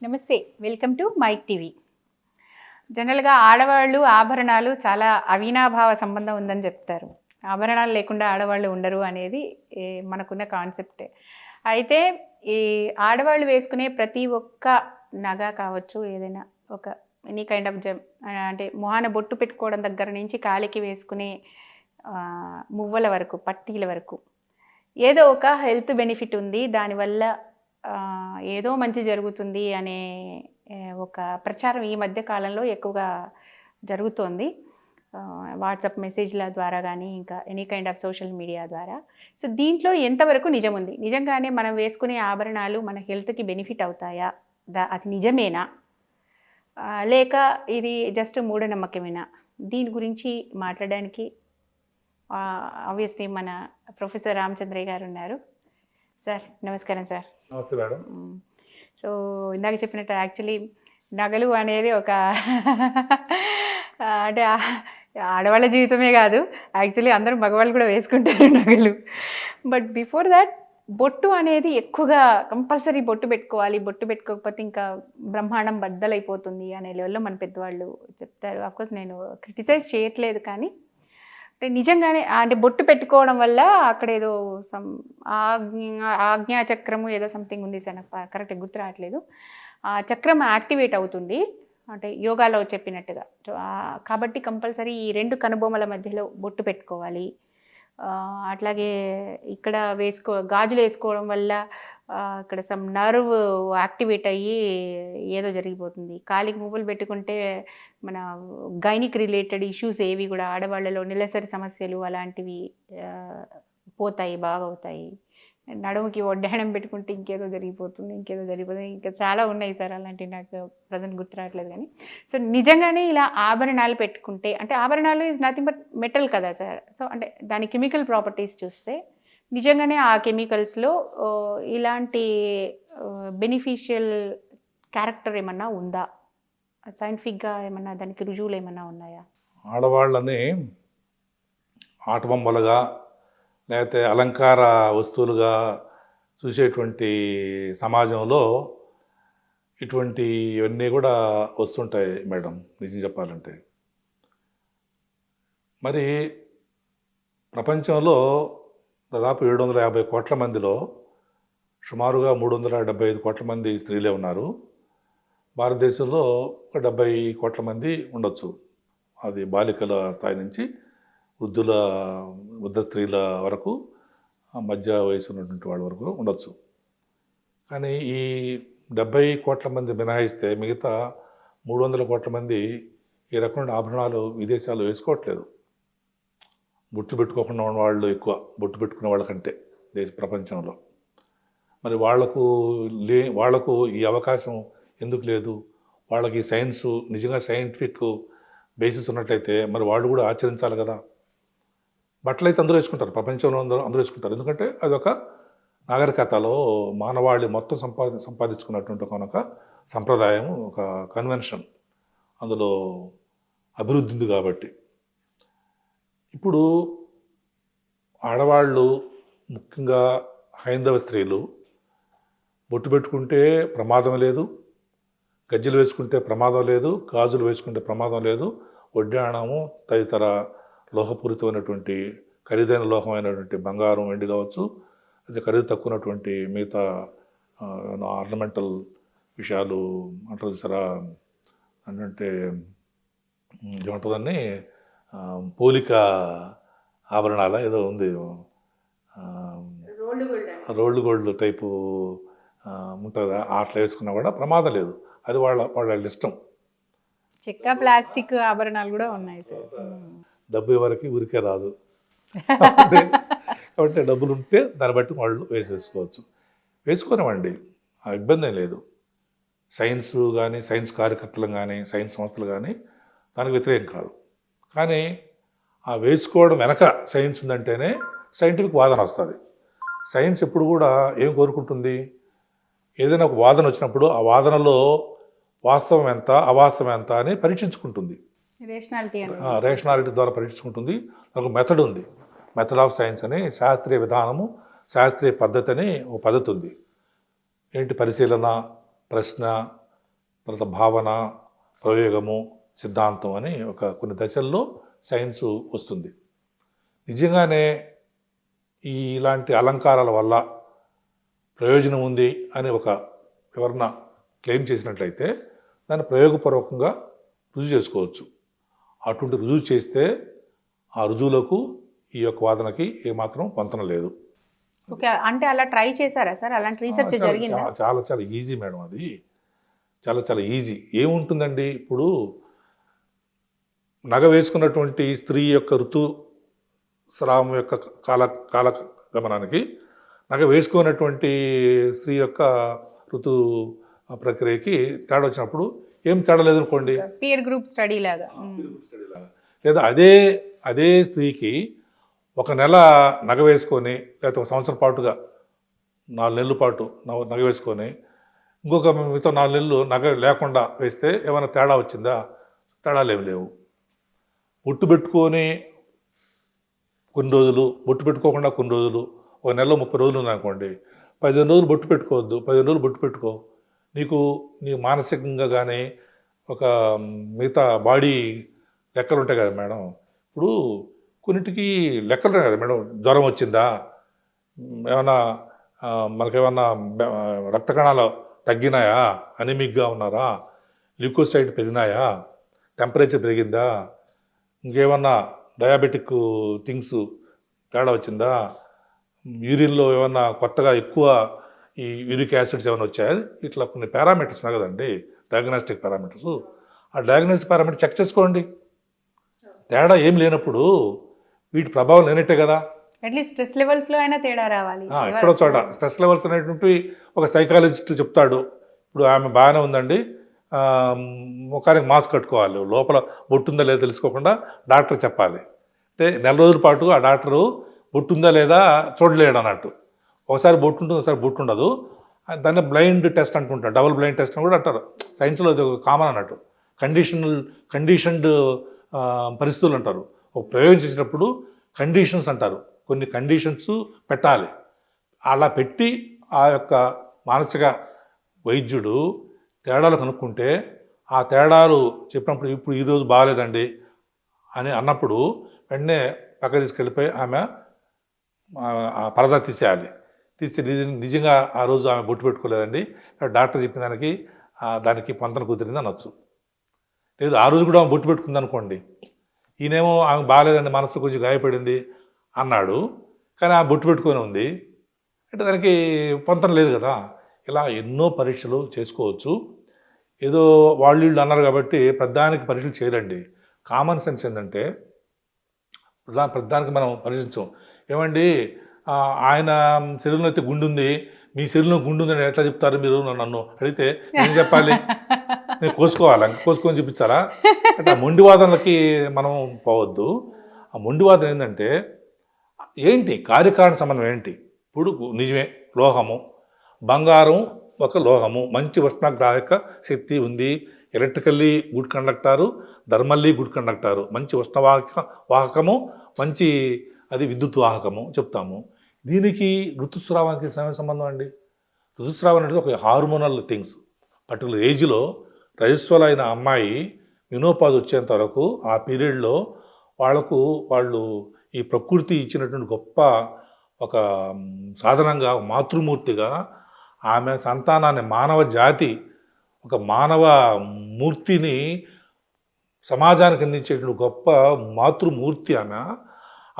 నమస్తే. Welcome to Mic TV. జనరల్‌గా ఆడవాళ్ళు, ఆభరణాలు చాలా అవినాభావ సంబంధం ఉందని చెప్తారు. ఆభరణాలు లేకుండా ఆడవాళ్ళు ఉండరు అనేది మనకున్న కాన్సెప్టే. అయితే ఈ ఆడవాళ్ళు వేసుకునే ప్రతి ఒక్క నగ కావచ్చు, ఏదైనా ఒక ఎనీ కైండ్ ఆఫ్ అంటే మొహాన బొట్టు పెట్టుకోవడం దగ్గర నుంచి కాలికి వేసుకునే మువ్వల వరకు, పట్టీల వరకు ఏదో ఒక హెల్త్ బెనిఫిట్ ఉంది. దానివల్ల ఏదో మంచి జరుగుతుంది అనే ఒక ప్రచారం ఈ మధ్య కాలంలో ఎక్కువగా జరుగుతోంది. వాట్సాప్ మెసేజ్ల ద్వారా కానీ, ఇంకా any kind of social media ద్వారా. సో దీంట్లో ఎంతవరకు నిజం ఉంది? నిజంగానే మనం వేసుకునే ఆభరణాలు మన హెల్త్కి బెనిఫిట్ అవుతాయా? అది నిజమేనా, లేక ఇది జస్ట్ మూఢనమ్మకమేనా? దీని గురించి మాట్లాడడానికి ఆబ్వియస్లీ మన ప్రొఫెసర్ రామచంద్రయ్య గారు ఉన్నారు. సార్ నమస్కారం సార్. నమస్తే మేడం. సో ఇందాక చెప్పినట్టు యాక్చువల్లీ నగలు అనేది ఒక అంటే ఆడవాళ్ళ జీవితమే కాదు, యాక్చువల్లీ అందరూ మగవాళ్ళు కూడా వేసుకుంటారు నగలు. బట్ బిఫోర్ దాట్ బొట్టు అనేది ఎక్కువగా కంపల్సరీ బొట్టు పెట్టుకోవాలి, బొట్టు పెట్టుకోకపోతే ఇంకా బ్రహ్మాండం బద్దలైపోతుంది అనే లెవెల్లో మన పెద్దవాళ్ళు చెప్తారు. అఫ్కోర్స్ నేను క్రిటిసైజ్ చేయట్లేదు, కానీ అంటే నిజంగానే అంటే బొట్టు పెట్టుకోవడం వల్ల అక్కడ ఏదో ఆజ్ఞాచక్రము ఏదో సంథింగ్ ఉంది సార్, నాకు కరెక్ట్గా గుర్తు రావట్లేదు. ఆ చక్రం యాక్టివేట్ అవుతుంది అంటే యోగాలో చెప్పినట్టుగా. కాబట్టి కంపల్సరీ ఈ రెండు కనుబొమ్మల మధ్యలో బొట్టు పెట్టుకోవాలి. అట్లాగే ఇక్కడ గాజులు వేసుకోవడం వల్ల ఇక్కడ సమ్ నర్వ్ యాక్టివేట్ అయ్యి ఏదో జరిగిపోతుంది. కాలికి మువ్వలు పెట్టుకుంటే మన గైనిక్ రిలేటెడ్ ఇష్యూస్ ఏవి కూడా ఆడవాళ్ళలో నెలసరి సమస్యలు అలాంటివి పోతాయి, బాగవుతాయి. నడుముకి వడ్డాణం పెట్టుకుంటే ఇంకేదో జరిగిపోతుంది, ఇంకా చాలా ఉన్నాయి సార్ అలాంటివి, నాకు ప్రజెంట్ గుర్తు రావట్లేదు. కానీ సో నిజంగానే ఇలా ఆభరణాలు పెట్టుకుంటే, అంటే ఆభరణాలు ఈజ్ నథింగ్ బట్ మెటల్ కదా సార్. సో అంటే దాని కెమికల్ ప్రాపర్టీస్ చూస్తే నిజంగానే ఆ కెమికల్స్లో ఇలాంటి బెనిఫిషియల్ క్యారెక్టర్ ఏమన్నా ఉందా? సైంటిఫిక్గా ఏమన్నా దానికి రుజువులు ఏమన్నా ఉన్నాయా? ఆడవాళ్ళని ఆటబొమ్మలుగా లేకపోతే అలంకార వస్తువులుగా చూసేటువంటి సమాజంలో ఇవన్నీ కూడా వస్తుంటాయి మేడం, నిజం చెప్పాలంటే. మరి ప్రపంచంలో దాదాపు 750 కోట్ల మందిలో సుమారుగా 375 కోట్ల మంది స్త్రీలే ఉన్నారు. భారతదేశంలో ఒక 70 కోట్ల మంది ఉండొచ్చు. అది బాలికల స్థాయి నుంచి వృద్ధ స్త్రీల వరకు, మధ్య వయసు ఉన్నటువంటి వాళ్ళ వరకు ఉండొచ్చు. కానీ ఈ 70 కోట్ల మంది మినహాయిస్తే మిగతా 300 కోట్ల మంది ఈ రకమైన ఆభరణాలు విదేశాల్లో వేసుకోవట్లేదు. బొట్టు పెట్టుకోకుండా ఉన్న వాళ్ళు ఎక్కువ, బొట్టు పెట్టుకునే వాళ్ళకంటే ప్రపంచంలో. మరి వాళ్లకు ఈ అవకాశం ఎందుకు లేదు? వాళ్ళకి సైన్సు నిజంగా సైంటిఫిక్ బేసిస్ ఉన్నట్లయితే మరి వాళ్ళు కూడా ఆచరించాలి కదా. బట్టలు అయితే అందరూ వేసుకుంటారు, ప్రపంచంలో అందరూ వేసుకుంటారు. ఎందుకంటే అదొక నాగరికతలో మానవాళి మొత్తం సంపాదించుకున్నటువంటి ఒక సంప్రదాయం, ఒక కన్వెన్షన్ అందులో అభివృద్ధి ఉంది కాబట్టి. ఇప్పుడు ఆడవాళ్ళు, ముఖ్యంగా హైందవ స్త్రీలు బొట్టు పెట్టుకుంటే ప్రమాదం లేదు, గజ్జలు వేసుకుంటే ప్రమాదం లేదు, గాజులు వేసుకుంటే ప్రమాదం లేదు, వడ్డాణము తదితర లోహపూరితమైనటువంటి ఖరీదైన లోహమైనటువంటి బంగారం, వెండి కావచ్చు, అయితే ఖరీదు తక్కువటువంటి మిగతా ఆర్నమెంటల్ విషయాలు అంటారు సరా, అంటే ఏమంటుందని పోలిక ఆభరణాల ఏదో ఉంది, రోల్డ్ గోల్డ్ టైపు ఉంటుంది, అట్లా వేసుకున్నా కూడా ప్రమాదం లేదు. అది వాళ్ళ ఇష్టం. చెక్క ప్లాస్టిక్ ఆభరణాలు కూడా ఉన్నాయి సార్. డబ్బు ఎవరికి ఊరికే రాదు కాబట్టి డబ్బులు ఉంటే దాన్ని బట్టి వాళ్ళు వేసుకోవచ్చు, వేసుకునేవండి, ఆ ఇబ్బంది ఏం లేదు. సైన్స్ కానీ, సైన్స్ కార్యకర్తలు కానీ, సైన్స్ సంస్థలు కానీ దానికి వ్యతిరేకం కాదు. కానీ ఆ వేసుకోవడం వెనక సైన్స్ ఉందంటేనే సైంటిఫిక్ వాదన వస్తుంది. సైన్స్ ఎప్పుడు కూడా ఏం కోరుకుంటుంది? ఏదైనా ఒక వాదన వచ్చినప్పుడు ఆ వాదనలో వాస్తవం ఎంత, అవాస్తవం ఎంత అని పరీక్షించుకుంటుంది. రేషనాలిటీ ద్వారా పరీక్షించుకుంటుంది. ఒక మెథడ్ ఉంది, మెథడ్ ఆఫ్ సైన్స్ అని, శాస్త్రీయ విధానము, శాస్త్రీయ పద్ధతి అని ఒక పద్ధతి ఉంది. ఏంటి? పరిశీలన, ప్రశ్న, తర్వాత భావన, ప్రయోగము, సిద్ధాంతం అని కొన్ని దశల్లో సైన్స్ వస్తుంది. నిజంగానే ఇలాంటి అలంకారాల వల్ల ప్రయోజనం ఉంది అని ఎవరన్నా క్లెయిమ్ చేసినట్లయితే దాన్ని ప్రయోగపూర్వకంగా రుజువు చేసుకోవచ్చు. అటువంటి రుజువు చేస్తే ఆ రుజువులకు ఈ యొక్క వాదనకి ఏమాత్రం పొంతన లేదు. ఓకే, అంటే అలా ట్రై చేశారా సార్? అలాంటి రీసెర్చ్ జరిగిందా? చాలా చాలా ఈజీ మేడం, అది చాలా చాలా ఈజీ. ఏముంటుందండి, ఇప్పుడు నగ వేసుకున్నటువంటి స్త్రీ యొక్క ఋతుస్రావం యొక్క కాలగమనానికి నగ వేసుకున్నటువంటి స్త్రీ యొక్క ఋతు ప్రక్రియకి తేడా వచ్చినప్పుడు ఏం తేడా లేదనుకోండి, పీర్ గ్రూప్ స్టడీ లాగా. లేదా అదే స్త్రీకి 1 నెల నగ వేసుకొని, లేకపోతే 1 సంవత్సరం పాటుగా 4 నెలల పాటు నగ వేసుకొని ఇంకొక మిగతా 4 నెలలు నగ లేకుండా వేస్తే ఏమైనా తేడా వచ్చిందా? తేడాలు ఏమి లేవు. బొట్టు పెట్టుకొని కొన్ని రోజులు, బొట్టు పెట్టుకోకుండా కొన్ని రోజులు, 1 నెలలో 30 రోజులు ఉందనుకోండి, 15 రోజులు బొట్టు పెట్టుకోవద్దు, 15 రోజులు బొట్టు పెట్టుకో. నీ మానసికంగా కానీ మిగతా బాడీ లెక్కలు ఉంటాయి కదా మేడం. ఇప్పుడు కొన్నిటికి లెక్కలు ఉంటాయి కదా మేడం. జ్వరం వచ్చిందా, ఏమన్నా మనకేమన్నా రక్త కణాలు తగ్గినాయా, అనీమిక్గా ఉన్నారా, ల్యూకోసైడ్ పెరిగినాయా, టెంపరేచర్ పెరిగిందా, ఇంకేమన్నా డయాబెటిక్ థింగ్స్ తేడా వచ్చిందా, యూరిన్లో ఏమన్నా కొత్తగా ఎక్కువ ఈ యూరిక్ యాసిడ్స్ ఏమైనా వచ్చాయా, ఇట్లా కొన్ని పారామీటర్స్ ఉన్నాయి కదండి, డయాగ్నాస్టిక్ పారామీటర్స్. ఆ డయాగ్నాస్టిక్ పారామీటర్ చెక్ చేసుకోండి. తేడా ఏం లేనప్పుడు వీటి ప్రభావం లేనట్టే కదా. అట్లీస్ట్ స్ట్రెస్ లెవెల్స్లో అయినా తేడా రావాలి. ఎక్కడో చోట స్ట్రెస్ లెవెల్స్ అనేటువంటి ఒక సైకాలజిస్ట్ చెప్తాడు. ఇప్పుడు ఆమె బాగానే ఉందండి, ముఖానికి మాస్క్ కట్టుకోవాలి, లోపల బొట్టుందా లేదా తెలుసుకోకుండా డాక్టర్ చెప్పాలి. అంటే 1 రోజుల పాటు ఆ డాక్టరు బొట్టుందా లేదా చూడలేడు అన్నట్టు. ఒకసారి బొట్టు ఉంటుంది, ఒకసారి బొట్టు ఉండదు. దాన్ని బ్లైండ్ టెస్ట్ అంటుంటారు, డబుల్ బ్లైండ్ టెస్ట్ అని కూడా అంటారు. సైన్స్లో అది కామన్ అన్నట్టు. కండిషన్డ్ పరిస్థితులు అంటారు. ఒక ప్రయోగం చేసినప్పుడు కండిషన్స్ అంటారు. కొన్ని కండిషన్స్ పెట్టాలి. అలా పెట్టి ఆ యొక్క మానసిక వైద్యుడు తేడాలు కనుక్కుంటే, ఆ తేడాలు చెప్పినప్పుడు ఇప్పుడు ఈరోజు బాగాలేదండి అని అన్నప్పుడు వెంటనే పక్క తీసుకెళ్ళిపోయి ఆమె పరదా తీసేయాలి. తీసి నిజంగా ఆ రోజు ఆమె బొట్టు పెట్టుకోలేదండి, డాక్టర్ చెప్పిన దానికి పొంతన కుదిరింది అనొచ్చు. లేదు ఆ రోజు కూడా ఆమె బొట్టు పెట్టుకుంది అనుకోండి, ఈయనేమో ఆమె బాగాలేదండి, మనసు కొంచెం గాయపడింది అన్నాడు, కానీ ఆమె బొట్టు పెట్టుకొని ఉంది అంటే దానికి పొంతన లేదు కదా. ఇలా ఎన్నో పరీక్షలు చేసుకోవచ్చు. ఏదో వీళ్ళు అన్నారు కాబట్టి ప్రధానికి పరీక్షలు చేయరండి. కామన్ సెన్స్ ఏంటంటే ప్రధానికి మనం పరీక్షించాం. ఏమండి ఆయన శరీరంలో అయితే గుండు ఉంది, మీ శరీరంలో గుండు ఉందని ఎట్లా చెప్తారు మీరు నన్ను అడిగితే ఏం చెప్పాలి? నేను కోసుకోవాలా, కోసుకొని చూపించాలా? అంటే ఆ మొండివాదనలకి మనం పోవద్దు. ఆ మొండివాదన ఏంటంటే ఏంటి కార్యకారణ సంబంధం ఏంటి? ఇప్పుడు నిజమే, లోహము, బంగారం ఒక లోహము, మంచి ఉష్ణగ్రాహక శక్తి ఉంది, ఎలక్ట్రికల్లీ గుడ్ కండక్టారు, థర్మల్లీ గుడ్ కండక్టారు, మంచి వాహకము, మంచి అది విద్యుత్ వాహకము చెప్తాము. దీనికి ఋతుస్రావానికి సంబంధం అండి. ఋతుస్రావం అనేది ఒక హార్మోనల్ థింగ్స్. పర్టికులర్ ఏజ్లో రజస్వలైన అమ్మాయి మినోపాజ్ వచ్చేంత వరకు ఆ పీరియడ్లో వాళ్ళు ఈ ప్రకృతి ఇచ్చినటువంటి గొప్ప ఒక సాధనంగా, మాతృమూర్తిగా ఆమె సంతానాన్ని, మానవ జాతి ఒక మానవ మూర్తిని సమాజానికి అందించేటువంటి గొప్ప మాతృమూర్తి ఆమె.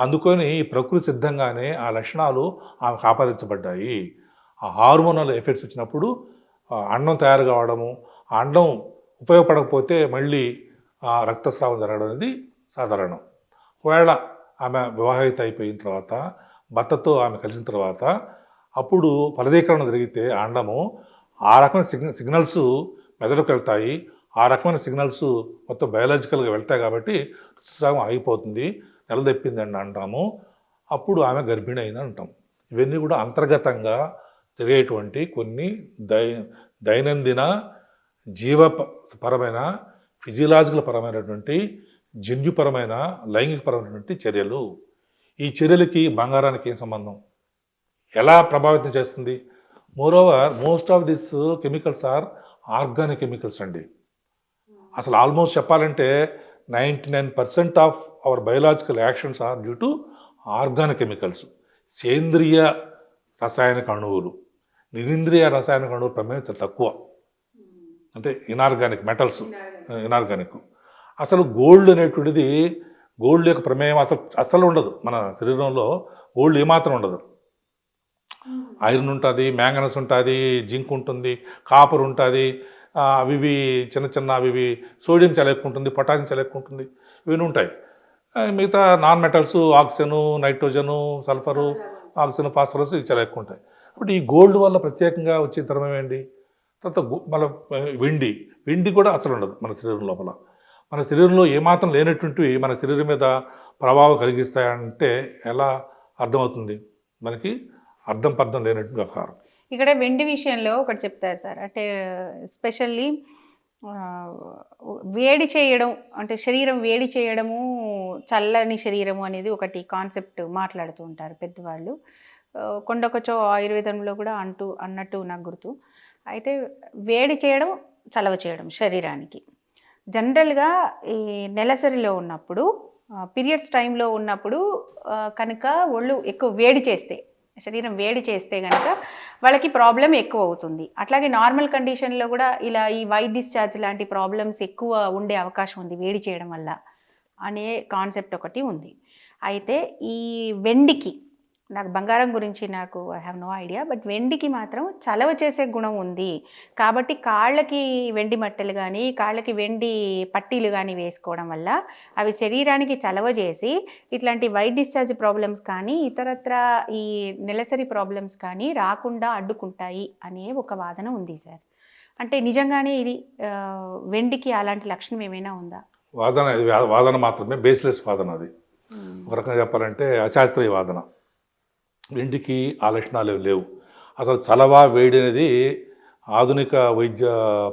అందుకని ఈ ప్రకృతి సిద్ధంగానే ఆ లక్షణాలు ఆమెకు ఆపాదించబడ్డాయి. ఆ హార్మోనల్ ఎఫెక్ట్స్ వచ్చినప్పుడు అండం తయారు కావడము, ఆ అండం ఉపయోగపడకపోతే మళ్ళీ ఆ రక్తస్రావం జరగడం అనేది సాధారణం. ఒకవేళ ఆమె వివాహిత అయిపోయిన తర్వాత, భర్తతో ఆమె కలిసిన తర్వాత అప్పుడు ఫలదీకరణ జరిగితే ఆ అండము ఆ రకమైన సిగ్నల్స్ మెదడుకు వెళ్తాయి. ఆ రకమైన సిగ్నల్స్ మొత్తం బయాలజికల్గా వెళ్తాయి కాబట్టి ఋతుస్రావం ఆగిపోతుంది, నెలదెప్పిందండి అంటాము. అప్పుడు ఆమె గర్భిణి అయిందని అంటాం. ఇవన్నీ కూడా అంతర్గతంగా జరిగేటువంటి కొన్ని దైనందిన జీవపరమైన, ఫిజియలాజికల్ పరమైనటువంటి, జన్యుపరమైన, లైంగికపరమైనటువంటి చర్యలు. ఈ చర్యలకి బంగారానికి ఏం సంబంధం? ఎలా ప్రభావితం చేస్తుంది? Moreover most of this chemicals are organic chemicals అండి. అసలు ఆల్మోస్ట్ చెప్పాలంటే 99% of our biological actions are due to organic chemicals. సేంద్రియ రసాయనిక అణువులు, నిరింద్రియ రసాయనిక అణువుల ప్రమేయం చాలా తక్కువ. అంటే ఇనార్గానిక్ మెటల్స్, ఇనార్గానిక్. అసలు గోల్డ్ అనేటువంటిది, గోల్డ్ యొక్క ప్రమేయం అసలు ఉండదు మన శరీరంలో. గోల్డ్ ఏమాత్రం ఉండదు. ఐరన్ ఉంటుంది, మ్యాంగనస్ ఉంటుంది, జింక్ ఉంటుంది, కాపర్ ఉంటుంది, అవి చిన్న చిన్న అవి సోడియం చాలా ఎక్కువ ఉంటుంది, పొటాషియం చాలా ఎక్కువ ఉంటుంది, ఇవన్నీ ఉంటాయి. మిగతా non metals oxygen, nitrogen, sulphur, oxygen, phosphorus ఇవి చాలా ఎక్కువ ఉంటాయి. కాబట్టి ఈ గోల్డ్ వల్ల ప్రత్యేకంగా వచ్చే ధర్మం ఏంటి? తర్వాత మన వెండి కూడా అసలు ఉండదు మన శరీరం లోపల. మన శరీరంలో ఏమాత్రం లేనటువంటివి మన శరీరం మీద ప్రభావం కలిగిస్తాయంటే ఎలా అర్థమవుతుంది? మనకి అర్థం పర్థం లేనటువంటి ఆహారం. ఇక్కడ వెండి విషయంలో ఒకటి చెప్తారు సార్, అంటే స్పెషల్లీ వేడి చేయడం, అంటే శరీరం వేడి చేయడము, చల్లని శరీరము అనేది ఒకటి కాన్సెప్ట్ మాట్లాడుతూ ఉంటారు పెద్దవాళ్ళు. కొండకొచ్చో ఆయుర్వేదంలో కూడా అన్నట్టు నాకు గుర్తు. అయితే వేడి చేయడం, చలవ చేయడం శరీరానికి జనరల్గా ఈ నెలసరిలో ఉన్నప్పుడు, పీరియడ్స్ టైంలో ఉన్నప్పుడు కనుక ఒళ్ళు ఎక్కువ వేడి చేస్తే, శరీరం వేడి చేస్తే కనుక వాళ్ళకి ప్రాబ్లం ఎక్కువ అవుతుంది. అట్లాగే నార్మల్ కండిషన్లో కూడా ఇలా ఈ వైట్ డిశ్చార్జ్ లాంటి ప్రాబ్లమ్స్ ఎక్కువ ఉండే అవకాశం ఉంది వేడి చేయడం వల్ల అనే కాన్సెప్ట్ ఒకటి ఉంది. అయితే ఈ వెండికి, నాకు బంగారం గురించి నాకు I have no idea, but వెండికి మాత్రం చలవ చేసే గుణం ఉంది. కాబట్టి కాళ్ళకి వెండి మట్టెలు కానీ, కాళ్ళకి వెండి పట్టీలు కానీ వేసుకోవడం వల్ల అవి శరీరానికి చలవ చేసి ఇట్లాంటి వైట్ డిశ్చార్జ్ ప్రాబ్లమ్స్ కానీ, ఇతరత్ర ఈ నెలసరి ప్రాబ్లమ్స్ కానీ రాకుండా అడ్డుకుంటాయి అనే ఒక వాదన ఉంది సార్. అంటే నిజంగానే ఇది వెండికి అలాంటి లక్షణం ఏమైనా ఉందా? వాదన మాత్రమే, బేస్లెస్ వాదన. అది ఒక రకంగా చెప్పాలంటే అశాస్త్రీయ వాదన. వెండికి ఆ లక్షణాలు లేవు. అసలు చలవ, వేడి అనేది ఆధునిక వైద్య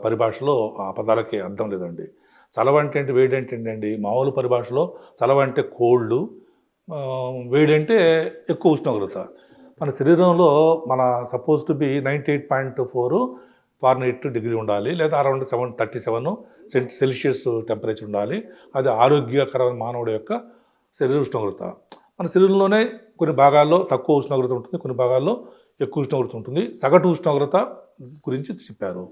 పరిభాషలో ఆ పదాలకి అర్థం లేదండి. చలవ అంటే ఏంటి, వేడి అంటే ఏంటండి? మామూలు పరిభాషలో చలవ అంటే కోల్డ్, వేడి అంటే ఎక్కువ ఉష్ణోగ్రత. మన శరీరంలో మన suppose to be 98.4 Fahrenheit degree ఉండాలి, లేదా అరౌండ్ 737 సెల్సియస్ టెంపరేచర్ ఉండాలి. అది ఆరోగ్యకరమైన మానవుడి యొక్క శరీర ఉష్ణోగ్రత. మన శరీరంలోనే కొన్ని భాగాల్లో తక్కువ ఉష్ణోగ్రత ఉంటుంది, కొన్ని భాగాల్లో ఎక్కువ ఉష్ణోగ్రత ఉంటుంది. సగటు ఉష్ణోగ్రత గురించి చెప్పారు.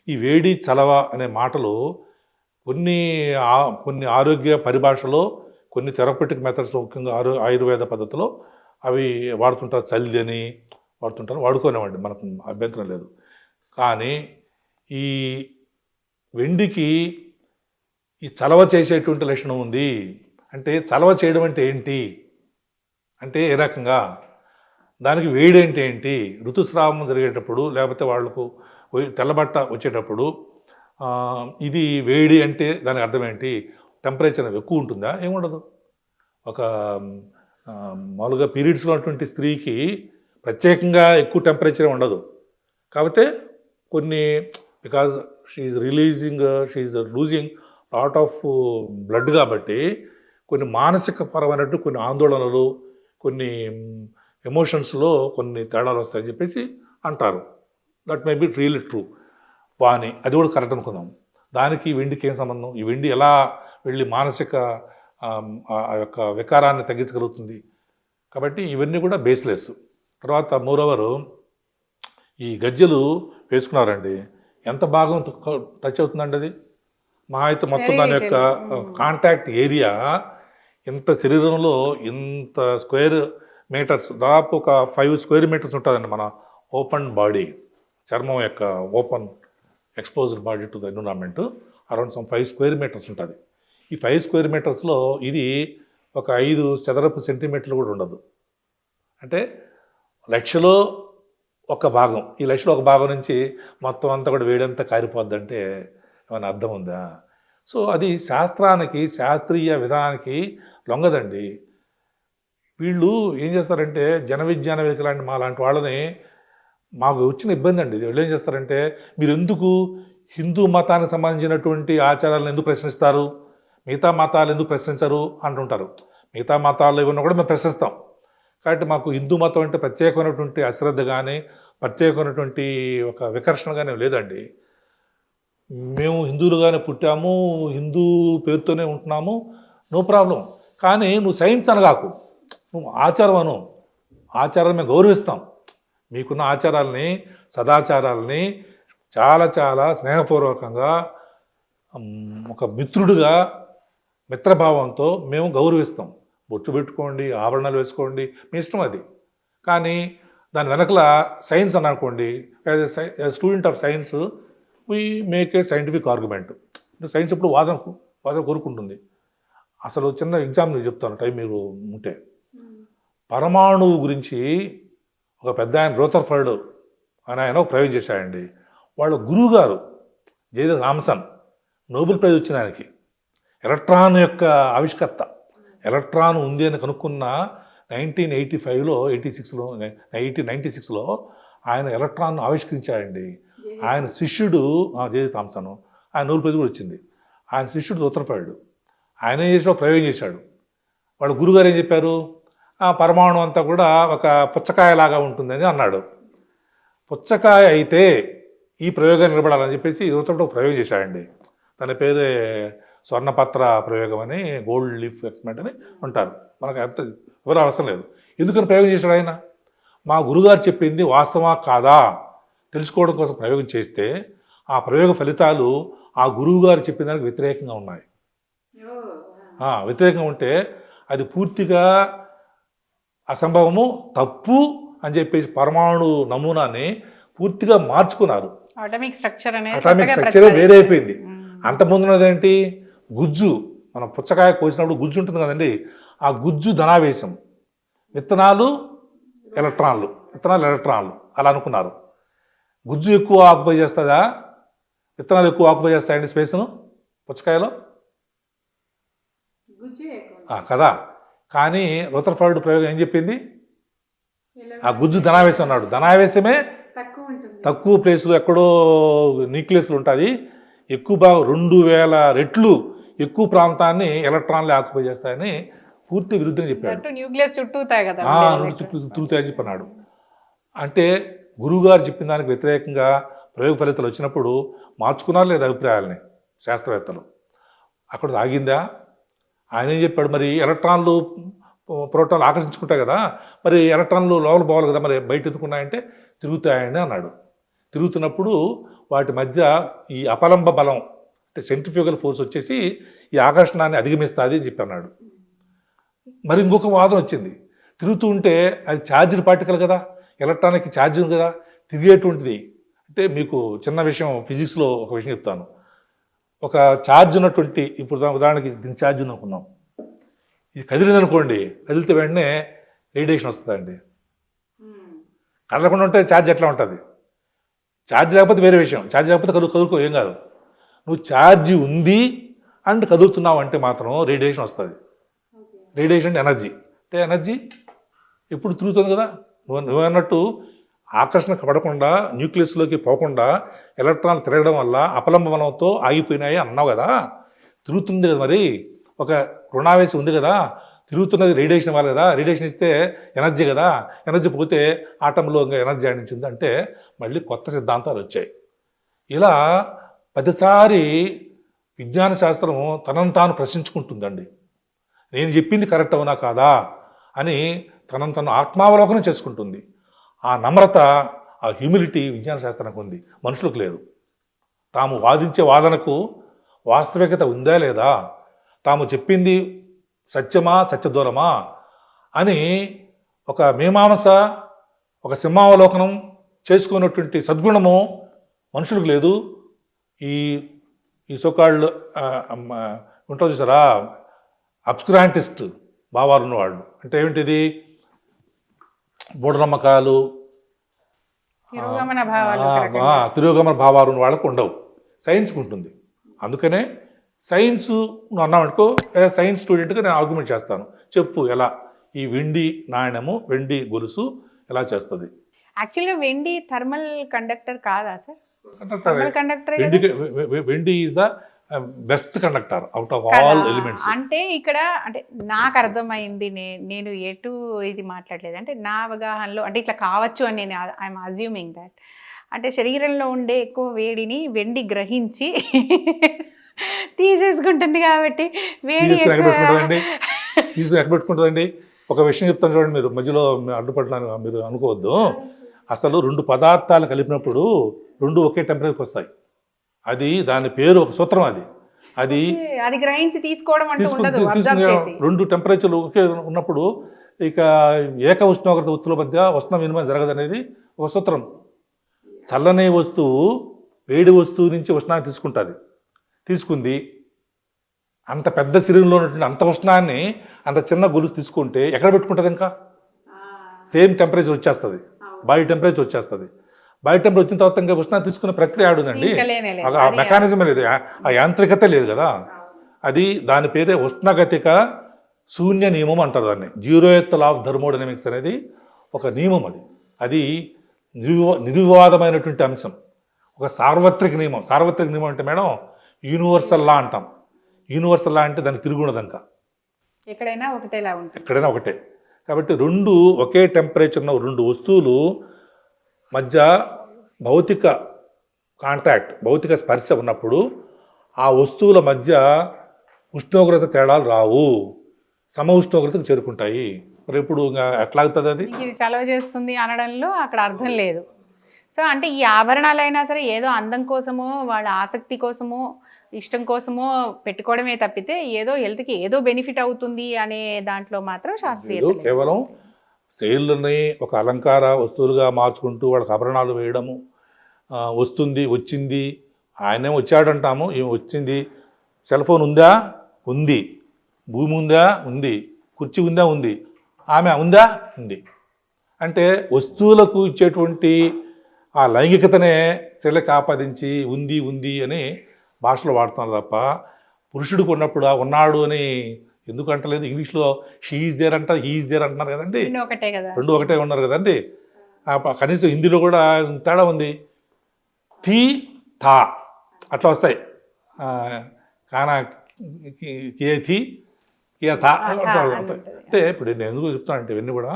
ఈ వేడి, చలవ అనే మాటలు కొన్ని ఆరోగ్య పరిభాషలో, కొన్ని థెరపటిక్ మెథడ్స్, ముఖ్యంగా ఆయుర్వేద పద్ధతిలో అవి వాడుతుంటారు. చల్లి అని వాడుతుంటారు, వాడుకోనివ్వండి, మనకు అభ్యంతరం లేదు. కానీ ఈ వెండికి ఈ చలవ చేసేటువంటి లక్షణం ఉంది. అంటే చలవ చేయడం అంటే ఏంటి అంటే ఏ రకంగా, దానికి వేడి అంటే ఏంటి? ఋతుస్రావం జరిగేటప్పుడు, లేకపోతే వాళ్లకు తెల్లబట్ట వచ్చేటప్పుడు ఇది వేడి అంటే దానికి అర్థం ఏంటి? టెంపరేచర్ ఎక్కువ ఉంటుందా? ఏముండదు. ఒక మామూలుగా పీరియడ్స్లో ఉన్నటువంటి స్త్రీకి ప్రత్యేకంగా ఎక్కువ టెంపరేచర్ ఉండదు. కాకపోతే కొన్ని because she's losing lot of blood కాబట్టి కొన్ని మానసిక పరమైనట్టు కొన్ని ఆందోళనలు, కొన్ని ఎమోషన్స్లో కొన్ని తేడాలు వస్తాయని చెప్పేసి అంటారు. That may be really true. కానీ అది కూడా కరెక్ట్ అనుకుందాం. దానికి వెండికి ఏం సంబంధం? ఈ వెండి ఎలా వెళ్ళి మానసిక ఆ యొక్క వికారాన్ని తగ్గించగలుగుతుంది? కాబట్టి ఇవన్నీ కూడా బేస్లెస్. తర్వాత మోరోవరు ఈ గజ్జెలు వేసుకున్నారండి, ఎంత భాగం టచ్ అవుతుందండి? అది మా అయితే మొత్తం దాని యొక్క కాంటాక్ట్ ఏరియా ఇంత శరీరంలో ఇంత స్క్వేర్ మీటర్స్, దాదాపు ఒక 5 స్క్వేర్ మీటర్స్ ఉంటుందండి మన ఓపెన్ బాడీ, చర్మం యొక్క open exposed body to the environment. Around 5 square metres ఉంటుంది. ఈ 5 స్క్వేర్ మీటర్స్లో ఇది ఒక 5 చదరపు సెంటీమీటర్లు కూడా ఉండదు. అంటే లక్షలో ఒక భాగం, ఈ లక్షలో ఒక భాగం నుంచి మొత్తం అంతా కూడా వేడంతా కారిపోద్దంటే ఏమైనా అర్థం ఉందా? సో అది శాస్త్రానికి, శాస్త్రీయ విధానానికి లొంగదండి. వీళ్ళు ఏం చేస్తారంటే జన విజ్ఞాన వేదికలాంటి మా లాంటి వాళ్ళని, మాకు వచ్చిన ఇబ్బంది అండి. వీళ్ళు ఏం చేస్తారంటే, మీరు ఎందుకు హిందూ మతానికి సంబంధించినటువంటి ఆచారాలను ఎందుకు ప్రశ్నిస్తారు, మిగతా మతాలు ఎందుకు ప్రశ్నించరు అంటుంటారు. మిగతా మతాలు ఇవన్నీ కూడా మేము ప్రశ్నిస్తాం. కాబట్టి మాకు హిందూ మతం అంటే ప్రత్యేకమైనటువంటి అశ్రద్ధ కానీ, ప్రత్యేకమైనటువంటి ఒక వికర్షణ కానీ లేదండి. మేము హిందువులుగానే పుట్టాము, హిందూ పేరుతోనే ఉంటున్నాము, నో ప్రాబ్లం. కానీ నువ్వు సైన్స్ అనగాకు, నువ్వు ఆచారం అను. ఆచారాన్ని మేము గౌరవిస్తాం. మీకున్న ఆచారాలని, సదాచారాలని చాలా చాలా స్నేహపూర్వకంగా ఒక మిత్రుడిగా, మిత్రభావంతో మేము గౌరవిస్తాం. బొట్టు పెట్టుకోండి, ఆభరణాలు వేసుకోండి, మీ ఇష్టం అది. కానీ దాని వెనకల సైన్స్ అని అనుకోండి, as a student of science we make a scientific argument. Science ఎప్పుడు వాదన కోరుకుంటుంది. అసలు చిన్న ఎగ్జాంపుల్ చెప్తాను, టైం మీరు ఉంటే. పరమాణువు గురించి ఒక పెద్ద ఆయన రూథర్ఫర్డ్ అని ఆయన ఒక ప్రయోగం చేశాడండి. వాళ్ళ గురువు గారు జేజే థామ్సన్, నోబెల్ ప్రైజ్ వచ్చిన ఆయనకి, ఎలక్ట్రాన్ యొక్క ఆవిష్కర్త. ఎలక్ట్రాన్ ఉంది అని కనుక్కున్న 1985లో 1996లో ఆయన ఎలక్ట్రాన్ ఆవిష్కరించాడండి. ఆయన శిష్యుడు జేజే థామ్సన్, ఆయన నోబెల్ ప్రైజ్ కూడా వచ్చింది. ఆయన శిష్యుడు రూథర్ఫర్డ్, ఆయన ఏం చేసి ప్రయోగం చేశాడు. వాళ్ళ గురుగారు ఏం చెప్పారు, పరమాణు అంతా కూడా ఒక పుచ్చకాయలాగా ఉంటుందని అన్నాడు. పుచ్చకాయ అయితే ఈ ప్రయోగం నిలబడాలని చెప్పేసి రూథర్ఫర్డ్ ఒక ప్రయోగం చేశాడండి. తన పేరే స్వర్ణపత్ర ప్రయోగం అని, గోల్డ్ లీఫ్ ఎక్స్పెరిమెంట్ అని అంటారు. మనకు అంత ఎవరు అవసరం లేదు. ఎందుకని ప్రయోగం చేశాడు ఆయన? మా గురుగారు చెప్పింది వాస్తవా కాదా తెలుసుకోవడం కోసం ప్రయోగం చేస్తే ఆ ప్రయోగ ఫలితాలు ఆ గురువు గారు చెప్పిన దానికి వ్యతిరేకంగా ఉన్నాయి. వ్యతిరేకంగా ఉంటే అది పూర్తిగా అసంభవము, తప్పు అని చెప్పేసి పరమాణు నమూనాని పూర్తిగా మార్చుకున్నారు. అటామిక్ స్ట్రక్చర్ వేరే అయిపోయింది. అంతకుముందున్నదేంటి, గుజ్జు, మనం పుచ్చకాయ కోసినప్పుడు గుజ్జు ఉంటుంది కదండి, ఆ గుజ్జు ధనావేశం, విత్తనాలు ఎలక్ట్రాన్లు అలా అనుకున్నారు. గుజ్జు ఎక్కువ ఆక్యుపై చేస్తుందా, విత్తనాలు ఎక్కువ ఆక్యుపై చేస్తాయండి స్పేస్ను పుచ్చకాయలో కదా. కానీ రూథర్ఫర్డ్ ప్రయోగం ఏం చెప్పింది, ఆ గుజ్జు ధనావేశం అన్నాడు. ధనావేశమే తక్కువ ప్లేసులు ఎక్కడో న్యూక్లియస్లు ఉంటుంది, ఎక్కువ భాగం 2000 రెట్లు ఎక్కువ ప్రాంతాన్ని ఎలక్ట్రాన్లు ఆక్యుపై చేస్తాయని పూర్తి విరుద్ధంగా చెప్పాడు. తిరుగుతాయని చెప్పన్నాడు. అంటే గురువుగారు చెప్పిన దానికి వ్యతిరేకంగా ప్రయోగ ఫలితాలు వచ్చినప్పుడు మార్చుకున్నారు లేదా అభిప్రాయాలని శాస్త్రవేత్తలు? అక్కడ ఆగిందా? ఆయన ఏం చెప్పాడు, మరి ఎలక్ట్రాన్లు ప్రోటాన్లు ఆకర్షించుకుంటాయి కదా, మరి ఎలక్ట్రాన్లు లోపల పోవాలి కదా, మరి బయట ఎందుకున్నాయంటే తిరుగుతాయని అన్నాడు. తిరుగుతున్నప్పుడు వాటి మధ్య ఈ అపలంబ బలం అంటే సెంట్రిఫ్యూగల్ ఫోర్స్ వచ్చేసి ఈ ఆకర్షణాన్ని అధిగమిస్తుంది అని చెప్పి అన్నాడు. మరి ఇంకొక వాదన వచ్చింది, తిరుగుతూ ఉంటే అది ఛార్జ్డ్ పార్టికల్ కదా, ఎలక్ట్రానిక్ ఛార్జ్ ఉంది కదా, తిరిగేటువంటిది. అంటే మీకు చిన్న విషయం, ఫిజిక్స్లో ఒక విషయం చెప్తాను. ఒక ఛార్జ్ ఉన్నటువంటి, ఇప్పుడు ఉదాహరణకి దీని ఛార్జ్ ఉంది అనుకుందాం, ఇది కదిలిందనుకోండి, కదిలితే వెంటనే రేడియేషన్ వస్తుందండి. కదలకుండా ఉంటే ఛార్జ్ ఎట్లా ఉంటుంది? ఛార్జ్ లేకపోతే వేరే విషయం, ఛార్జ్ లేకపోతే కదులుకో ఏం కాదు. నువ్వు ఛార్జ్ ఉంది అండ్ కదులుతున్నావు అంటే మాత్రం రేడియేషన్ వస్తుంది. రేడియేషన్ ఎనర్జీ, అంటే ఎనర్జీ ఎప్పుడు తిరుగుతుంది కదా. నువ్వన్నట్టు ఆకర్షణ పడకుండా, న్యూక్లియస్లోకి పోకుండా ఎలక్ట్రాన్లు తిరగడం వల్ల అపలంబ బలంతో ఆగిపోయినాయి అన్నావు కదా, తిరుగుతుంది కదా. మరి ఒక రుణావేశం ఉంది కదా, తిరుగుతున్నది రేడియేషన్ ఇవ్వాలి కదా, రేడియేషన్ ఇస్తే ఎనర్జీ కదా, ఎనర్జీ పోతే ఆటంలో ఇంకా ఎనర్జీ ఆడించింది అంటే మళ్ళీ కొత్త సిద్ధాంతాలు వచ్చాయి. ఇలా ప్రతిసారి విజ్ఞాన శాస్త్రము తనను తాను ప్రశ్నించుకుంటుందండి. నేను చెప్పింది కరెక్ట్ అవునా కాదా అని తనను తను ఆత్మావలోకనం చేసుకుంటుంది. ఆ నమ్రత, ఆ హ్యూమిలిటీ విజ్ఞాన శాస్త్రానికి ఉంది, మనుషులకు లేదు. తాము వాదించే వాదనకు వాస్తవికత ఉందా లేదా, తాము చెప్పింది సత్యమా సత్యదూరమా అని ఒక మీమాంస, ఒక సింహావలోకనం చేసుకున్నటువంటి సద్గుణము మనుషులకు లేదు. ఈ సోకాళ్ళు ఉంటారు చూసారా, అబ్స్కురాంటిస్ట్ భావాలు ఉన్నవాళ్ళు. అంటే ఏమిటిది, మూఢనమ్మకాలు, తిరోగమన భావాలు ఉన్న వాళ్ళకు ఉండవు, సైన్స్కి ఉంటుంది. అందుకనే సైన్స్ నువ్వు అన్నావనుకో, సైన్స్ స్టూడెంట్గా నేను ఆర్గ్యుమెంట్ చేస్తాను, చెప్పు ఎలా ఈ వెండి నాణ్యము, వెండి గొలుసు ఎలా చేస్తుంది. యాక్చువల్గా వెండి థర్మల్ కండక్టర్ కాదా సార్? వెండి is the best conductor out of all elements. అంటే ఇక్కడ అంటే నాకు అర్థమైంది, నేను ఎటు ఇది మాట్లాడలేదు, అంటే నా అవగాహనలో అంటే ఇట్లా కావచ్చు అని నేను ఐఎమ్ అజ్యూమింగ్ దట్ అంటే శరీరంలో ఉండే ఎక్కువ వేడిని వెండి గ్రహించి తీసేసుకుంటుంది కాబట్టి వేడి తీసుకుని ఎక్కడ ఎక్కువ పెట్టుకుంటుందండి? తీసుకుని ఎక్కడ పెట్టుకుంటుందండి? ఒక విషయం చెప్తాను చూడండి, మీరు మధ్యలో అడ్డుపడడానికి మీరు అనుకోవద్దు. అసలు రెండు పదార్థాలు కలిపినప్పుడు రెండు ఒకే టెంపరేచర్కి వస్తాయి. అది దాని పేరు ఒక సూత్రం. అది అది గ్రహించి తీసుకోవడం అంటూ ఉండదు, తీసుకుని అబ్జర్వ్ చేసి. రెండు టెంపరేచర్లు ఒకే ఉన్నప్పుడు ఇక ఏక ఉష్ణోగ్రత వస్తువుల మధ్య ఉష్ణ వినిమయం జరగదనేది ఒక సూత్రం. చల్లని వస్తువు వేడి వస్తువు నుంచి ఉష్ణాన్ని తీసుకుంది. అంత పెద్ద శరీరంలో ఉన్నటువంటి అంత ఉష్ణాన్ని అంత చిన్న గొలుసు తీసుకుంటే ఎక్కడ పెట్టుకుంటుంది? ఇంకా సేమ్ టెంపరేచర్ వచ్చేస్తుంది, బాడీ టెంపరేచర్ వచ్చేస్తుంది. బాడీ టెంపరేచర్ వచ్చిన తర్వాత ఇంకా ఉష్ణాన్ని తీసుకునే ప్రక్రియ ఆడుందండి. ఆ మెకానిజమే లేదు, ఆ యాంత్రికత లేదు కదా. అది దాని పేరే ఉష్ణగతిక శూన్య నియమం అంటారు దాన్ని. జీరోయత్ లా ఆఫ్ థర్మోడైనమిక్స్ అనేది ఒక నియమం. అది నిర్వివాదమైనటువంటి అంశం, ఒక సార్వత్రిక నియమం. సార్వత్రిక నియమం అంటే మేడం యూనివర్సల్ లా అంటాం. యూనివర్సల్ లా అంటే దానికి తిరుగుండదు, ఇంకా ఎక్కడైనా ఒకటేలా ఉంటుంది, ఎక్కడైనా ఒకటే. కాబట్టి రెండు ఒకే టెంపరేచర్ ఉన్న రెండు వస్తువులు మధ్య భౌతిక కాంటాక్ట్, భౌతిక స్పర్శ ఉన్నప్పుడు ఆ వస్తువుల మధ్య ఉష్ణోగ్రత తేడాలు రావు, సమ ఉష్ణోగ్రతకు చేరుకుంటాయి. మరి ఇప్పుడు ఎట్లాగుతుంది అది? ఇది చలవ చేస్తుంది అనడంలో అక్కడ అర్థం లేదు. సో అంటే ఈ ఆభరణాలైనా సరే ఏదో అందం కోసమో వాళ్ళ ఆసక్తి కోసమో ఇష్టం కోసమో పెట్టుకోవడమే తప్పితే ఏదో హెల్త్కి ఏదో బెనిఫిట్ అవుతుంది అనే దాంట్లో మాత్రం శాస్త్రీయత లేదు. కేవలం స్త్రీలని ఒక అలంకార వస్తువులుగా మార్చుకుంటూ వాళ్ళకి ఆభరణాలు వేయడము వచ్చింది, ఆయనే వచ్చాడంటాము, ఏమి వచ్చింది. సెల్ ఫోన్ ఉందా? ఉంది. భూమి ఉందా? ఉంది. కుర్చీ ఉందా? ఉంది. ఆమె ఉందా? ఉంది. అంటే వస్తువులకు ఇచ్చేటువంటి ఆ లైంగికతనే స్త్రీలకు ఆపాదించి ఉంది అని భాషలో వాడుతున్నారు తప్ప పురుషుడికి ఉన్నప్పుడు ఉన్నాడు అని ఎందుకు అంటలేదు? ఇంగ్లీష్లో షీ ఈజ్ దేర్ అంటారు, హీ ఈజ్ దేర్ అంటున్నారు కదండి. రెండు ఒకటే ఉన్నారు కదండి. కనీసం హిందీలో కూడా తేడా ఉంది. థీ థా అట్లా వస్తాయి. కానా కే థీ కే థా అంటే ఇప్పుడు నేను ఎందుకు చెప్తానంటే ఇవన్నీ కూడా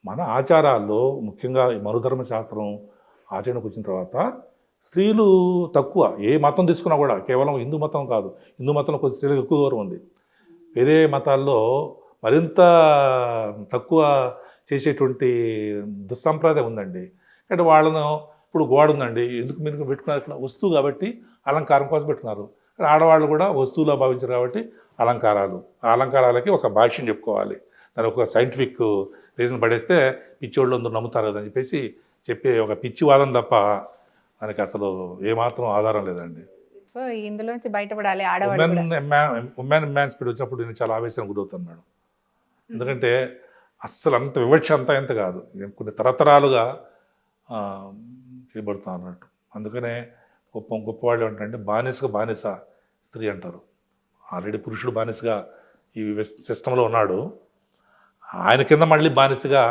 మన ఆచారాల్లో ముఖ్యంగా మనుధర్మ శాస్త్రం ఆచరణకు వచ్చిన తర్వాత స్త్రీలు తక్కువ. ఏ మతం తీసుకున్నా కూడా, కేవలం హిందూ మతం కాదు, హిందూ మతంలో కొంచెం స్త్రీలకు ఎక్కువ గౌరవం ఉంది. వేరే మతాల్లో మరింత తక్కువ చేసేటువంటి దుస్సంప్రదాయం ఉందండి. అంటే వాళ్ళను ఇప్పుడు గోడ ఉందండి, ఎందుకు మీరు పెట్టుకున్నారు? ఇట్లా వస్తువు కాబట్టి అలంకారం కోసం పెట్టుకున్నారు. ఆడవాళ్ళు కూడా వస్తువులా భావించారు కాబట్టి అలంకారాలు. ఆ అలంకారాలకి ఒక భాష్యం చెప్పుకోవాలి, దానికి ఒక సైంటిఫిక్ రీజన్ పడేస్తే పిచ్చోళ్ళు అందరూ నమ్ముతారు కదని చెప్పేసి చెప్పే ఒక పిచ్చి వాదం తప్ప దానికి అసలు ఏమాత్రం ఆధారం లేదండి. సో ఇందులోంచి బయటపడాలి ఉమెన్ ఎమాన్సిపేట్ వచ్చినప్పుడు నేను చాలా ఆవేశం గురవుతాను మేడం. ఎందుకంటే అస్సలు అంత వివక్ష అంతా ఎంత కాదు, కొన్ని తరతరాలుగా చేయబడుతా అన్నట్టు. అందుకనే గొప్పవాళ్ళు ఏంటంటే బానిస స్త్రీ అంటారు. ఆల్రెడీ పురుషుడు బానిసగా ఈ సిస్టంలో ఉన్నాడు, ఆయన కింద మళ్ళీ బానిసగా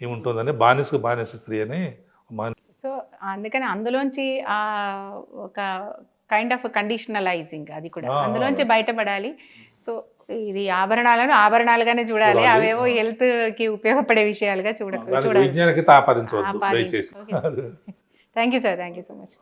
ఏముంటుందని బానిస స్త్రీ అని. సో అందుకని అందులోంచి ఒక కైండ్ ఆఫ్ కండిషనలైజింగ్ అది కూడా అందులోంచి బయటపడాలి. సో ఇది ఆభరణాలుగానే చూడాలి, అవేవో హెల్త్కి ఉపయోగపడే విషయాలుగా చూడాలి. విజ్ఞానికి తాపాదించవద్దు దయచేసి. Thank you sir, thank you so much.